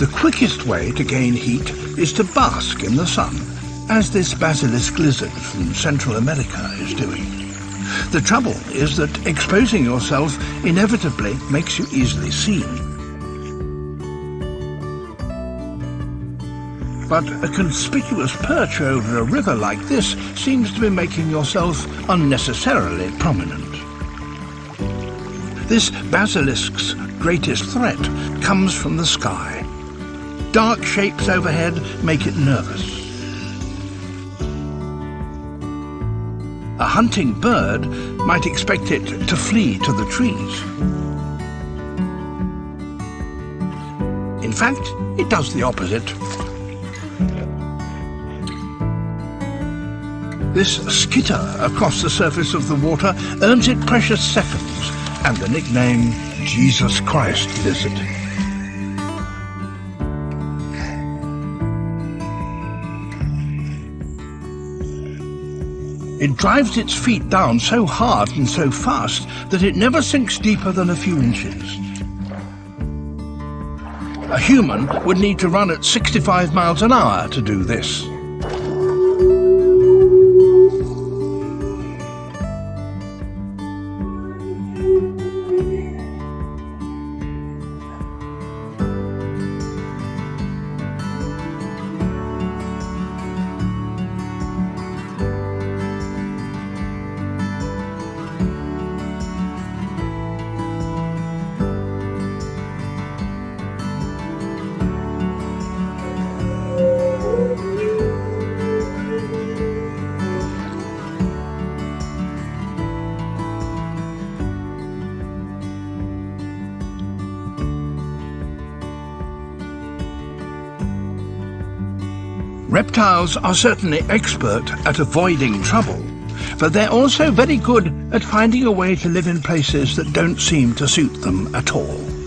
The quickest way to gain heat is to bask in the sun, as this basilisk lizard from Central America is doing. The trouble is that exposing yourself inevitably makes you easily seen. But a conspicuous perch over a river like this seems to be making yourself unnecessarily prominent. This basilisk's greatest threat comes from the sky. Dark shapes overhead make it nervous. A hunting bird might expect it to flee to the trees. In fact, it does the opposite. This skitter across the surface of the water earns it precious seconds and the nickname Jesus Christ lizard. It drives its feet down so hard and so fast that it never sinks deeper than a few inches. A human would need to run at 65 miles an hour to do this. Reptiles are certainly expert at avoiding trouble, but they're also very good at finding a way to live in places that don't seem to suit them at all.